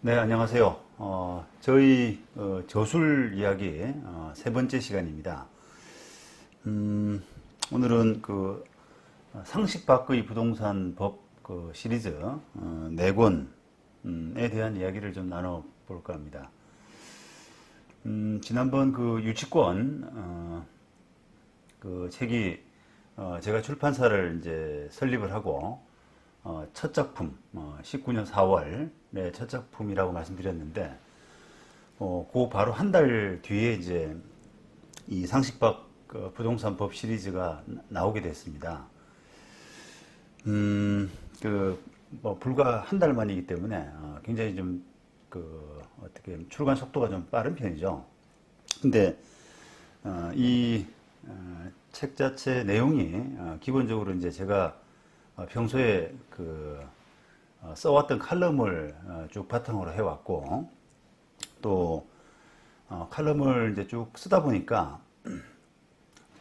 네, 안녕하세요. 저희 저술 이야기 세 번째 시간입니다. 오늘은 그 상식 밖의 부동산 법 시리즈 네 권에 대한 이야기를 좀 나눠볼까 합니다. 지난번 그 유치권 그 책이 제가 출판사를 이제 설립을 하고 첫 작품 19년 4월에 첫 작품이라고 말씀드렸는데 그 바로 한 달 뒤에 이제 이 상식박 부동산 법 시리즈가 나오게 됐습니다. 뭐 불과 한 달 만이기 때문에 굉장히 좀 어떻게 출간 속도가 좀 빠른 편이죠. 근데 이 책 자체 내용이 기본적으로 이제 제가 평소에 써왔던 칼럼을 쭉 바탕으로 해왔고, 또 칼럼을 이제 쭉 쓰다 보니까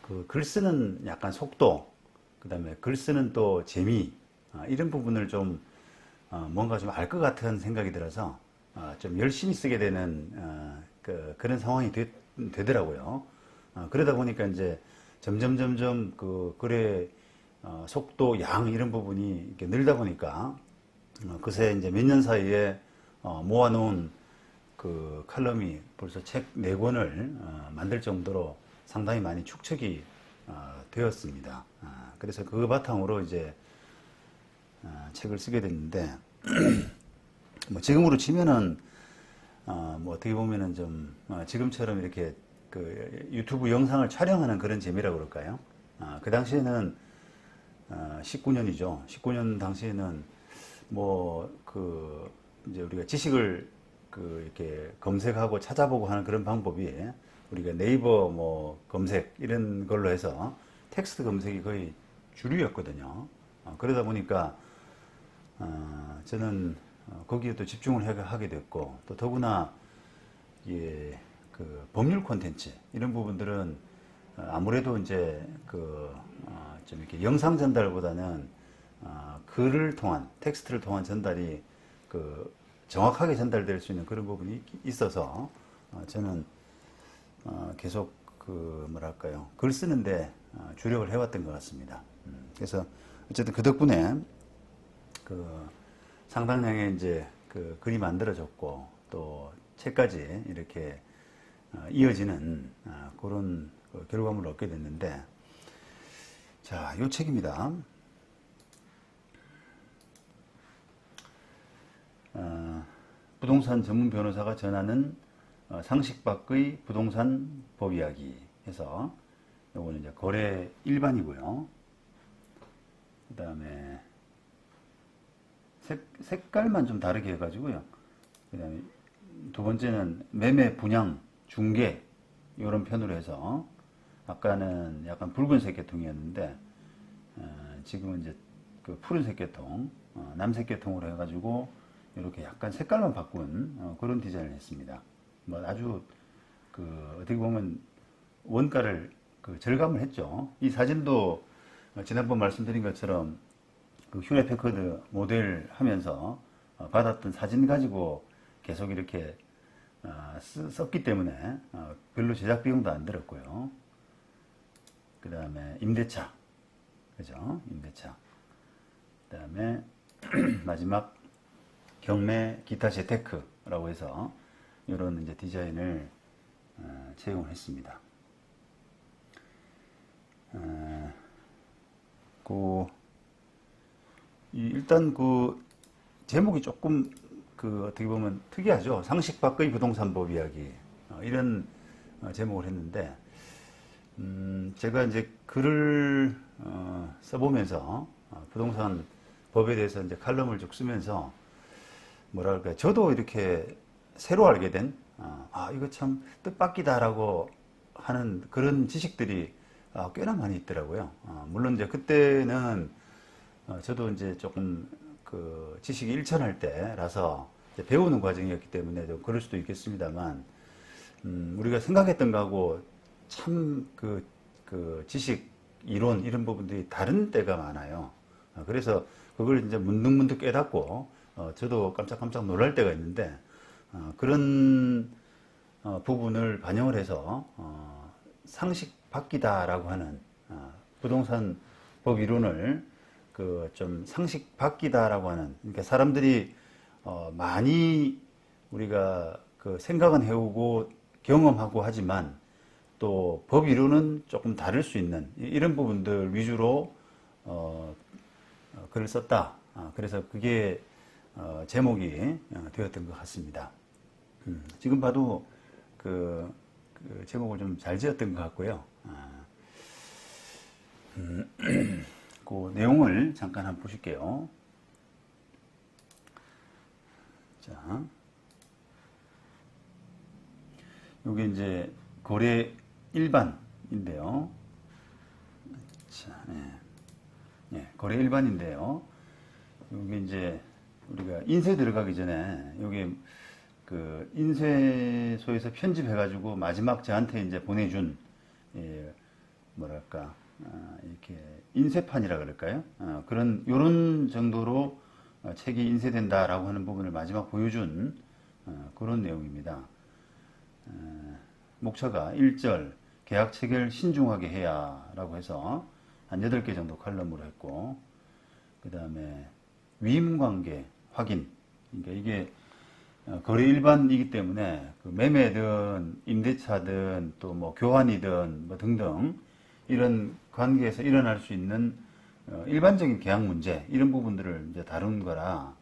그 글 쓰는 약간 속도, 그 다음에 글 쓰는 또 재미, 이런 부분을 좀 뭔가 좀 알 것 같은 생각이 들어서 좀 열심히 쓰게 되는 그런 상황이 되더라고요. 그러다 보니까 이제 점점 그 글의 속도, 양 이런 부분이 이렇게 늘다 보니까 그새 이제 몇 년 사이에 모아놓은 그 칼럼이 벌써 책 네 권을 만들 정도로 상당히 많이 축적이 되었습니다. 그래서 그 바탕으로 이제 책을 쓰게 됐는데 뭐 지금으로 치면은 뭐 어떻게 보면은 좀 지금처럼 이렇게 그 유튜브 영상을 촬영하는 그런 재미라고 그럴까요? 그 당시에는 19년이죠. 19년 당시에는 이제 우리가 지식을 이렇게 검색하고 찾아보고 하는 그런 방법이 우리가 네이버 검색 이런 걸로 해서 텍스트 검색이 거의 주류였거든요. 그러다 보니까 저는 거기에 또 집중을 하게 됐고, 또 더구나 그 법률 콘텐츠 이런 부분들은 아무래도 이제 좀 이렇게 영상 전달보다는 글을 통한 텍스트를 통한 전달이 정확하게 전달될 수 있는 그런 부분이 있어서 저는 계속 뭐랄까요, 글 쓰는데 주력을 해왔던 것 같습니다. 그래서 어쨌든 그 덕분에 상당량의 이제 글이 만들어졌고, 또 책까지 이렇게 이어지는 그런 결과물을 얻게 됐는데, 자, 요 책입니다. 부동산 전문 변호사가 전하는 상식 밖의 부동산 법 이야기 해서, 요거는 이제 거래 일반이고요. 그 다음에 색깔만 좀 다르게 해가지고요. 그 다음에 두 번째는 매매, 분양, 중개 이런 편으로 해서, 아까는 약간 붉은색 계통이었는데 지금은 이제 그 푸른색 계통, 남색 계통으로 해가지고 이렇게 약간 색깔만 바꾼 그런 디자인을 했습니다. 뭐 아주 어떻게 보면 원가를 절감을 했죠. 이 사진도 지난번 말씀드린 것처럼 휴렛 패커드 모델 하면서 받았던 사진 가지고 계속 이렇게 썼기 때문에 별로 제작 비용도 안 들었고요. 그 다음에 임대차, 그죠? 임대차. 그 다음에 마지막 경매 기타 재테크라고 해서 이런 이제 디자인을 채용했습니다. 일단 제목이 조금 어떻게 보면 특이하죠. 상식 밖의 부동산 법 이야기, 이런 제목을 했는데, 제가 이제 글을 써보면서 부동산 법에 대해서 이제 칼럼을 쭉 쓰면서 뭐랄까, 저도 이렇게 새로 알게 된 이거 참 뜻밖이다라고 하는 그런 지식들이 꽤나 많이 있더라고요. 물론 이제 그때는 저도 이제 조금 지식이 일천할 때라서 이제 배우는 과정이었기 때문에 좀 그럴 수도 있겠습니다만, 우리가 생각했던 거하고 참 지식, 이론 이런 부분들이 다른 때가 많아요. 그래서 그걸 이제 문득문득 깨닫고 저도 깜짝깜짝 놀랄 때가 있는데, 그런 부분을 반영을 해서 상식 바뀌다라고 하는 부동산 법 이론을 그 좀 상식 바뀌다라고 하는, 그러니까 사람들이 많이 우리가 그 생각은 해오고 경험하고 하지만 또 법 이론은 조금 다를 수 있는 이런 부분들 위주로 글을 썼다. 그래서 그게 제목이 되었던 것 같습니다. 지금 봐도 그 제목을 좀 잘 지었던 것 같고요. 그 내용을 잠깐 한번 보실게요. 자, 요게 이제 거래 일반인데요. 자, 거래 일반인데요. 요게 이제 우리가 인쇄 들어가기 전에 요게 그 인쇄소에서 편집해가지고 마지막 저한테 이제 보내준 뭐랄까 이렇게 인쇄판이라 그럴까요? 그런 요런 정도로 책이 인쇄된다라고 하는 부분을 마지막 보여준 그런 내용입니다. 목차가 1절 계약 체결 신중하게 해야 라고 해서 한 8개 정도 칼럼으로 했고, 그 다음에 위임관계 확인, 그러니까 이게 거래 일반이기 때문에 그 매매든 임대차든 또 뭐 교환이든 뭐 등등 이런 관계에서 일어날 수 있는 일반적인 계약 문제, 이런 부분들을 이제 다룬 거라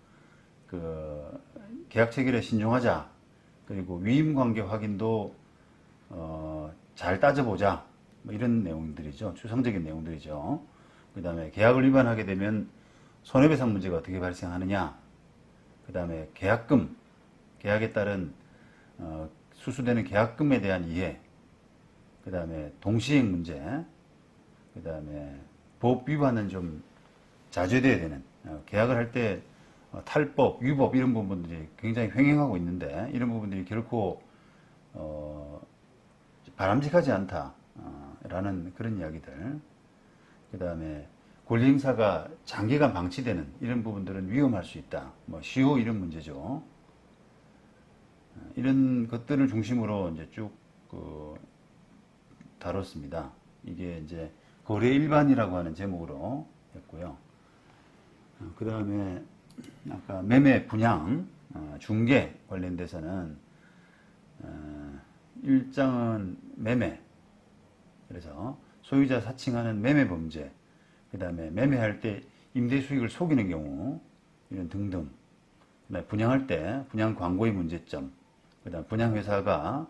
그 계약 체결에 신중하자, 그리고 위임 관계 확인도 잘 따져보자, 뭐 이런 내용들이죠. 추상적인 내용들이죠. 그 다음에 계약을 위반하게 되면 손해배상 문제가 어떻게 발생하느냐, 그 다음에 계약금, 계약에 따른 수수되는 계약금에 대한 이해, 그 다음에 동시행 문제, 그 다음에 법 위반은 좀 자제돼야 되는, 계약을 할 때 탈법, 위법 이런 부분들이 굉장히 횡행하고 있는데 이런 부분들이 결코 바람직하지 않다라는 그런 이야기들. 그 다음에 권리행사가 장기간 방치되는 이런 부분들은 위험할 수 있다. 뭐 시효 이런 문제죠. 이런 것들을 중심으로 이제 쭉 다뤘습니다. 이게 이제 거래 일반이라고 하는 제목으로 했고요. 그 다음에 아까 매매 분양 중개 관련돼서는 1장은 매매, 그래서 소유자 사칭하는 매매 범죄, 그 다음에 매매할 때 임대 수익을 속이는 경우 이런 등등, 그다음에 분양할 때 분양 광고의 문제점, 그다음 분양 회사가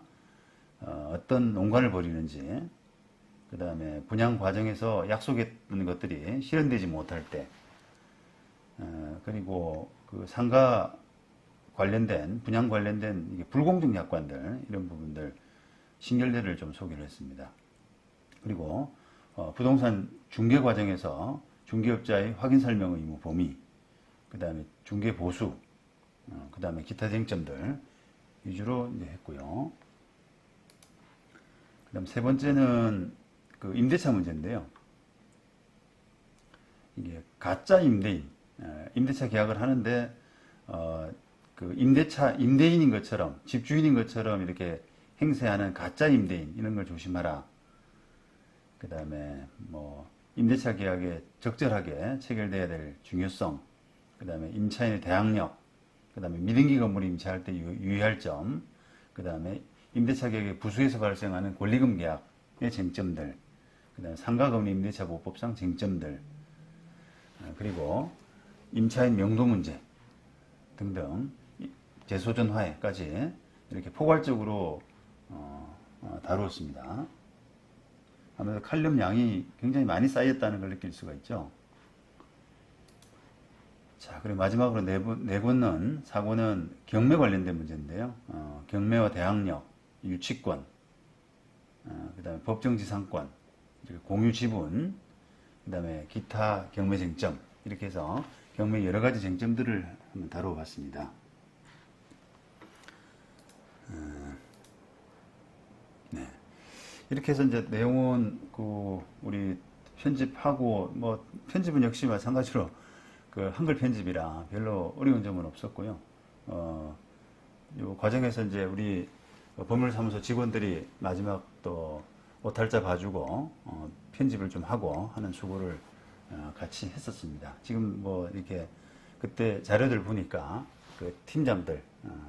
어떤 농간을 벌이는지, 그 다음에 분양 과정에서 약속했던 것들이 실현되지 못할 때, 그리고 그 상가 관련된, 분양 관련된 이게 불공정 약관들, 이런 부분들, 신결례를 좀 소개를 했습니다. 그리고 부동산 중개 과정에서 중개업자의 확인 설명 의무 범위, 그 다음에 중개 보수, 그 다음에 기타 쟁점들 위주로 이제 했고요. 그 다음 세 번째는 그 임대차 문제인데요. 이게 가짜 임대인, 임대차 계약을 하는데 그 임대인인 것처럼, 집주인인 것처럼 이렇게 행세하는 가짜 임대인, 이런 걸 조심하라. 그 다음에 뭐 임대차 계약에 적절하게 체결돼야 될 중요성, 그 다음에 임차인의 대항력, 그 다음에 미등기 건물 임차할 때 유의할 점, 그 다음에 임대차 계약의 부수에서 발생하는 권리금 계약의 쟁점들, 그 다음에 상가금리 임대차 보호법상 쟁점들, 그리고 임차인 명도 문제 등등 재소전 화해까지 이렇게 포괄적으로 다루었습니다. 아무래도 칼럼 양이 굉장히 많이 쌓였다는 걸 느낄 수가 있죠. 자, 그리고 마지막으로 네 번은 사고는 경매 관련된 문제인데요. 경매와 대항력, 유치권, 그 다음에 법정지상권, 공유 지분, 그 다음에 기타 경매 쟁점, 이렇게 해서 경매 여러 가지 쟁점들을 한번 다루어 봤습니다. 네. 이렇게 해서 이제 내용은 우리 편집하고, 뭐 편집은 역시 마찬가지로 그 한글 편집이라 별로 어려운 점은 없었고요. 요 과정에서 이제 우리 법률사무소 직원들이 마지막 또 오탈자 봐주고 편집을 좀 하고 하는 수고를 같이 했었습니다. 지금 뭐 이렇게 그때 자료들 보니까 그 팀장들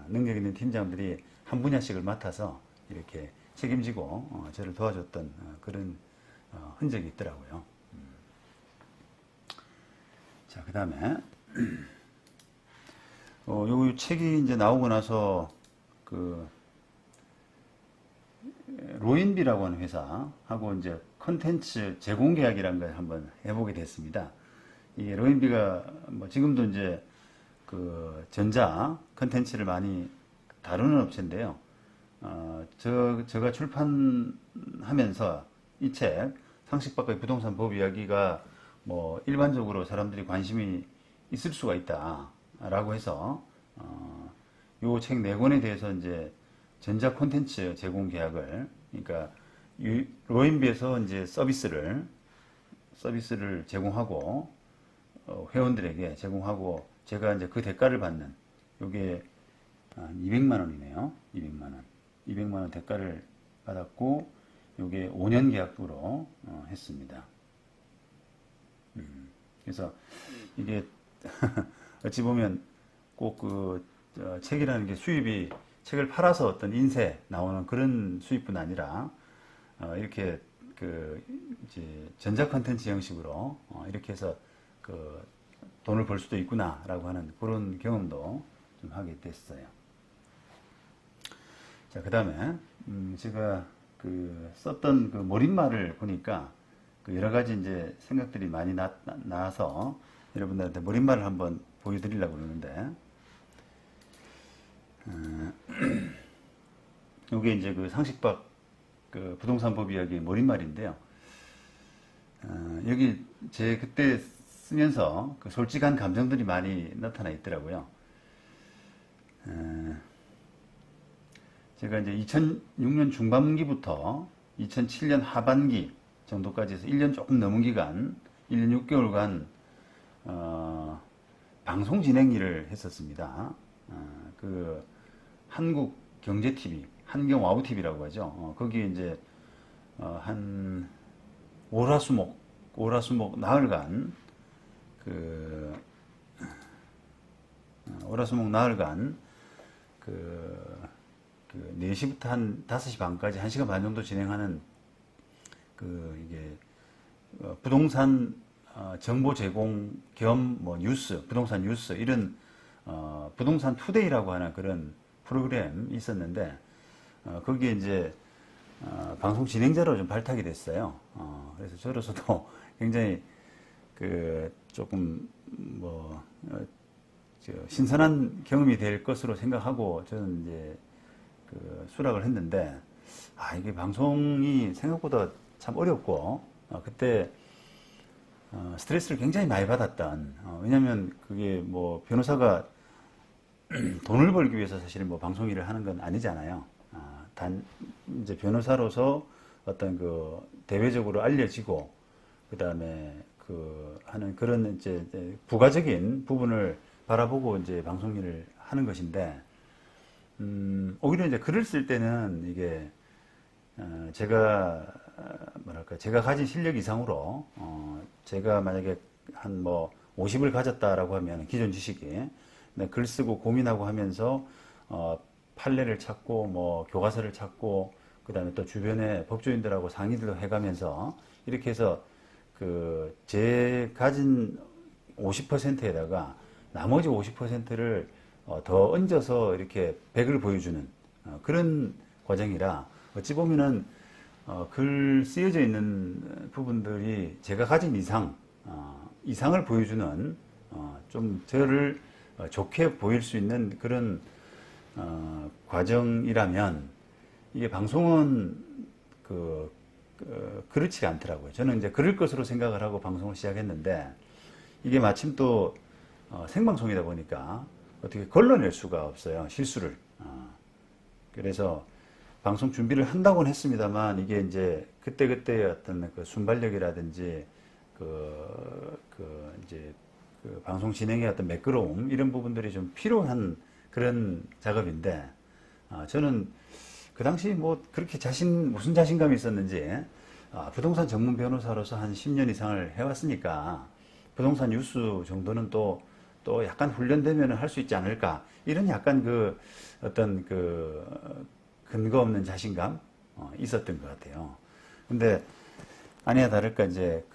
능력 있는 팀장들이 한 분야씩을 맡아서 이렇게 책임지고 저를 도와줬던 그런 흔적이 있더라고요. 자, 그 다음에 요 책이 이제 나오고 나서 그 로인비라고 하는 회사하고 이제 컨텐츠 제공 계약이라는 걸 한번 해보게 됐습니다. 이게 로인비가 뭐 지금도 이제 그 전자 컨텐츠를 많이 다루는 업체인데요. 제가 출판하면서 이 책 상식 밖의 부동산 법 이야기가 뭐 일반적으로 사람들이 관심이 있을 수가 있다라고 해서 요 책 네 권에 대해서 이제 전자 콘텐츠 제공 계약을 그러니까 로인비에서 이제 서비스를 제공하고 회원들에게 제공하고 제가 이제 그 대가를 받는 요게 200만 원이네요. 200만 원 대가를 받았고 요게 5년 계약으로 했습니다. 그래서 이게 어찌 보면 꼭 그 책이라는 게 수입이 책을 팔아서 어떤 인쇄 나오는 그런 수입뿐 아니라 이렇게 그 이제 전자 컨텐츠 형식으로 이렇게 해서 그 돈을 벌 수도 있구나라고 하는 그런 경험도 좀 하게 됐어요. 자, 그다음에 제가 그 썼던 그 몰입말을 보니까 그 여러 가지 이제 생각들이 많이 나와서 여러분들한테 몰입말을 한번 보여드리려고 그러는데 이게 이제 그 상식박 그 부동산법 이야기 몰입말인데요. 여기 제 그때 쓰면서 그 솔직한 감정들이 많이 나타나 있더라고요. 제가 이제 2006년 중반기부터 2007년 하반기 정도까지 해서 1년 조금 넘은 기간, 1년 6개월간 방송 진행 일을 했었습니다. 그 한국경제TV, 한경와우TV라고 하죠. 거기에 이제 한 월화수목 나흘간 그 4시부터 한 5시 반까지 1시간 반 정도 진행하는 이게 부동산 정보 제공 겸 뭐 뉴스, 부동산 뉴스 이런 부동산 투데이라고 하는 그런 프로그램이 있었는데 거기에 이제 방송 진행자로 좀 발탁이 됐어요. 그래서 저로서도 굉장히 그 조금 뭐 신선한 경험이 될 것으로 생각하고 저는 이제 그 수락을 했는데 이게 방송이 생각보다 참 어렵고 그때 스트레스를 굉장히 많이 받았던 왜냐면 그게 뭐 변호사가 돈을 벌기 위해서 사실 뭐 방송 일을 하는 건 아니잖아요. 단 이제 변호사로서 어떤 그 대외적으로 알려지고 그다음에 그 하는 그런 이제 부가적인 부분을 바라보고 이제 방송 일을 하는 것인데 오히려 이제 글을 쓸 때는 이게 제가 뭐랄까 제가 가진 실력 이상으로 제가 만약에 한 뭐 50을 가졌다라고 하면 기존 지식이 글 쓰고 고민하고 하면서 판례를 찾고 뭐 교과서를 찾고 그다음에 또 주변에 법조인들하고 상의도 해가면서 이렇게 해서 그 제 가진 50%에다가 나머지 50%를 더 얹어서 이렇게 100을 보여주는 그런 과정이라 어찌 보면은 글 쓰여져 있는 부분들이 제가 가진 이상을 보여주는 좀 저를 좋게 보일 수 있는 그런 과정이라면 이게 방송은 그렇지 않더라고요. 저는 이제 그럴 것으로 생각을 하고 방송을 시작했는데 이게 마침 또 생방송이다 보니까 어떻게 걸러낼 수가 없어요. 실수를. 그래서 방송 준비를 한다고는 했습니다만 이게 이제 그때그때 어떤 그 순발력이라든지 이제 그 방송 진행의 어떤 매끄러움 이런 부분들이 좀 필요한 그런 작업인데, 저는 그 당시 뭐 그렇게 무슨 자신감이 있었는지, 부동산 전문 변호사로서 한 10년 이상을 해왔으니까, 부동산 뉴스 정도는 또 약간 훈련되면 할 수 있지 않을까. 이런 약간 어떤 근거 없는 자신감, 있었던 것 같아요. 근데 아니야 다를까 이제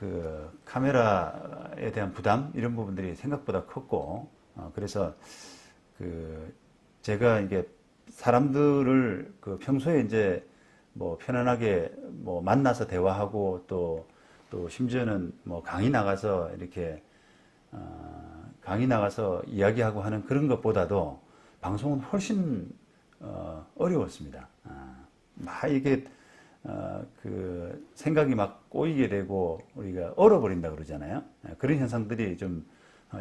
카메라에 대한 부담 이런 부분들이 생각보다 컸고, 그래서 제가 이게 사람들을 평소에 이제 뭐 편안하게 뭐 만나서 대화하고 또 심지어는 뭐 강의 나가서 이렇게 강의 나가서 이야기하고 하는 그런 것보다도 방송은 훨씬 어려웠습니다. 막 이게 생각이 막 꼬이게 되고 우리가 얼어버린다 그러잖아요. 그런 현상들이 좀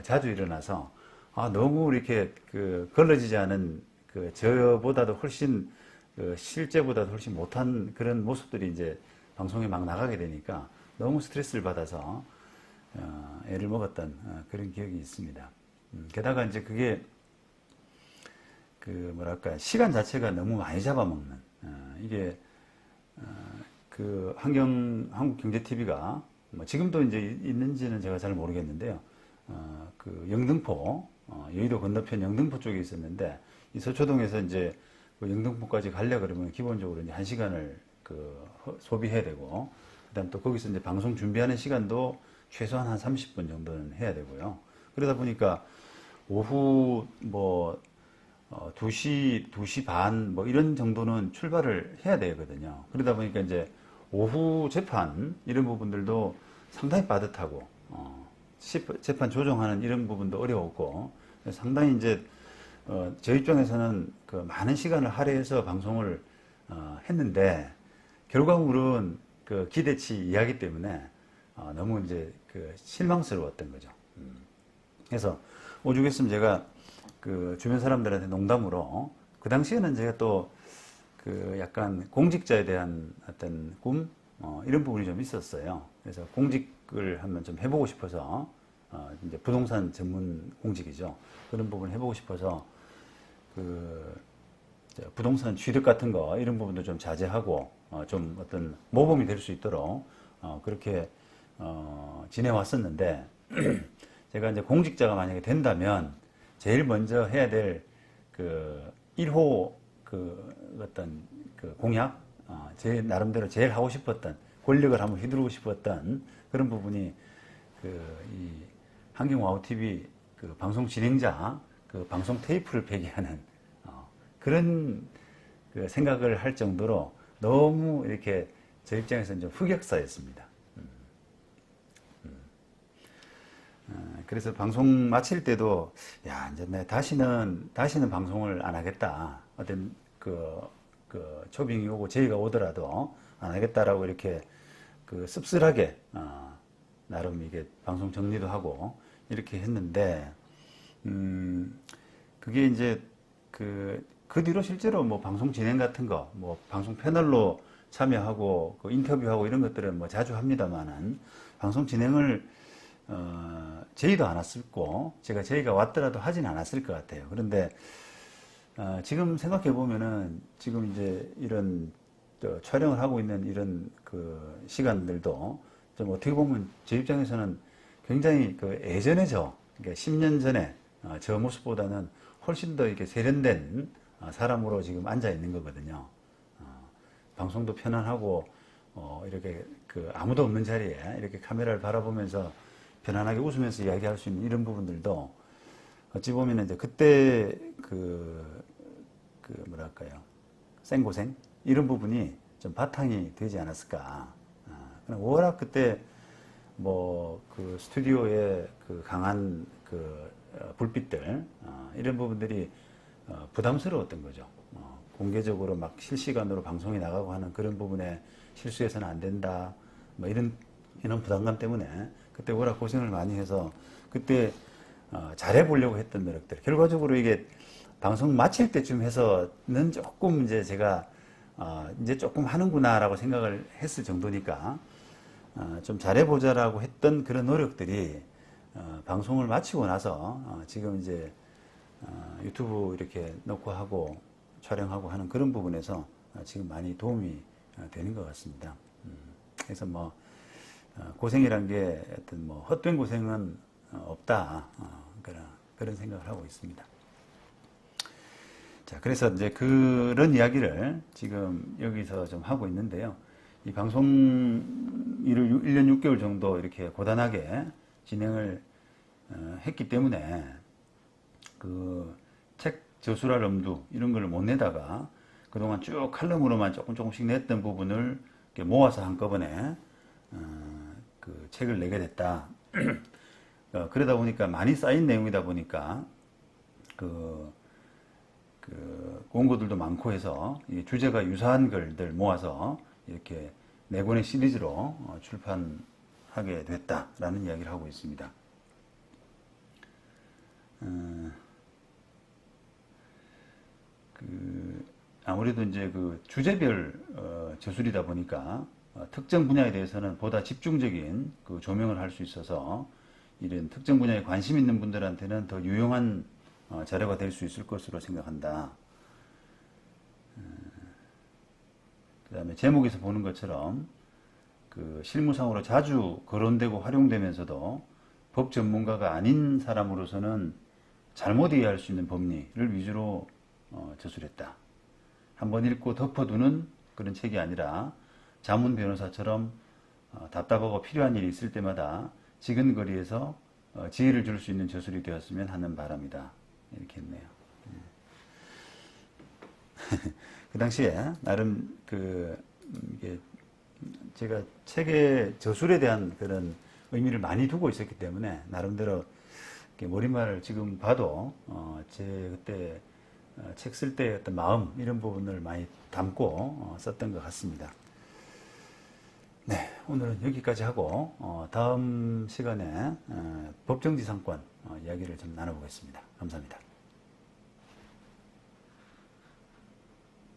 자주 일어나서 너무 이렇게 걸러지지 않은 저보다도 훨씬 실제보다도 훨씬 못한 그런 모습들이 이제 방송에 막 나가게 되니까 너무 스트레스를 받아서 애를 먹었던 그런 기억이 있습니다. 게다가 이제 그게 뭐랄까 시간 자체가 너무 많이 잡아먹는 이게 한국경제TV가 뭐 지금도 이제 있는지는 제가 잘 모르겠는데요. 영등포 여의도 건너편 영등포 쪽에 있었는데 이 서초동에서 이제 영등포까지 가려 그러면 기본적으로 이제 1시간을 소비해야 되고, 그다음 또 거기서 이제 방송 준비하는 시간도 최소한 한 30분 정도는 해야 되고요. 그러다 보니까 오후 뭐 2시 반 뭐 이런 정도는 출발을 해야 되거든요. 그러다 보니까 이제 오후 재판 이런 부분들도 상당히 빠듯하고 재판 조정하는 이런 부분도 어려웠고, 상당히 이제 저 입장에서는 많은 시간을 할애해서 방송을 했는데 결과물은 기대치 이하기 때문에 너무 이제 실망스러웠던 거죠. 그래서 오죽했으면 제가 주변 사람들한테 농담으로 그 당시에는 제가 또 약간 공직자에 대한 어떤 꿈 이런 부분이 좀 있었어요. 그래서 공직을 한번 좀 해보고 싶어서 이제 부동산 전문 공직이죠. 그런 부분을 해보고 싶어서 부동산 취득 같은 거 이런 부분도 좀 자제하고 좀 어떤 모범이 될 수 있도록 그렇게 지내왔었는데 제가 이제 공직자가 만약에 된다면 제일 먼저 해야 될 1호 어떤 공약, 제 나름대로 제일 하고 싶었던 권력을 한번 휘두르고 싶었던 그런 부분이 이 한경와우 TV 방송 진행자 방송 테이프를 폐기하는 그런 생각을 할 정도로 너무 이렇게 저 입장에서는 좀 흑역사였습니다. 그래서 방송 마칠 때도 이제 내 다시는 방송을 안 하겠다. 어떤 초빙이 오고 제의가 오더라도 안 하겠다라고 이렇게 씁쓸하게 나름 이게 방송 정리도 하고 이렇게 했는데 그게 이제 그 뒤로 실제로 뭐 방송 진행 같은 거, 뭐 방송 패널로 참여하고 인터뷰하고 이런 것들은 뭐 자주 합니다만은 방송 진행을 제의도 않았었고 제가 제의가 왔더라도 하진 않았을 것 같아요. 그런데 지금 생각해 보면은 지금 이제 이런 촬영을 하고 있는 이런 시간들도 좀 어떻게 보면 제 입장에서는 굉장히 예전에 그러니까 10년 전에 저 모습보다는 훨씬 더 이렇게 세련된 사람으로 지금 앉아 있는 거거든요. 방송도 편안하고 이렇게 아무도 없는 자리에 이렇게 카메라를 바라보면서 편안하게 웃으면서 이야기할 수 있는 이런 부분들도 어찌 보면 이제 그때 뭐랄까요, 생고생 이런 부분이 좀 바탕이 되지 않았을까. 워낙 그때 뭐 스튜디오에 강한 불빛들 이런 부분들이 부담스러웠던 거죠. 공개적으로 막 실시간으로 방송이 나가고 하는 그런 부분에 실수해서는 안 된다. 뭐 이런 부담감 때문에 그때 워낙 고생을 많이 해서 그때 잘해보려고 했던 노력들. 결과적으로 이게 방송 마칠 때쯤 해서는 조금 이제 제가 이제 조금 하는구나라고 생각을 했을 정도니까 좀 잘해보자라고 했던 그런 노력들이 방송을 마치고 나서 지금 이제 유튜브 이렇게 넣고 하고 촬영하고 하는 그런 부분에서 지금 많이 도움이 되는 것 같습니다. 그래서 뭐 고생이란 게 어떤 뭐 헛된 고생은 없다, 그런 생각을 하고 있습니다. 자, 그래서 이제 그런 이야기를 지금 여기서 좀 하고 있는데요. 이 방송 일을 1년 6개월 정도 이렇게 고단하게 진행을 했기 때문에 그 책 저술할 엄두 이런 걸 못 내다가 그동안 쭉 칼럼으로만 조금씩 냈던 부분을 이렇게 모아서 한꺼번에 그 책을 내게 됐다. 그러다 보니까 많이 쌓인 내용이다 보니까 그 원고들도 많고 해서 주제가 유사한 글들 모아서 이렇게 네 권의 시리즈로 출판하게 됐다라는 이야기를 하고 있습니다. 아무래도 이제 그 주제별 저술이다 보니까 특정 분야에 대해서는 보다 집중적인 그 조명을 할 수 있어서 이런 특정 분야에 관심 있는 분들한테는 더 유용한 자료가 될 수 있을 것으로 생각한다. 그 다음에 제목에서 보는 것처럼 그 실무상으로 자주 거론되고 활용되면서도 법 전문가가 아닌 사람으로서는 잘못 이해할 수 있는 법리를 위주로 저술했다. 한번 읽고 덮어두는 그런 책이 아니라 자문 변호사처럼 답답하고 필요한 일이 있을 때마다 지근거리에서 지혜를 줄 수 있는 저술이 되었으면 하는 바람이다. 이렇게 했네요. 그 당시에 나름 이게 제가 책의 저술에 대한 그런 의미를 많이 두고 있었기 때문에 나름대로 몰입말을 지금 봐도 제 그때 책 쓸 때 어떤 마음 이런 부분을 많이 담고 썼던 것 같습니다. 네, 오늘은 여기까지 하고 다음 시간에 법정지상권 이야기를 좀 나눠보겠습니다. 감사합니다.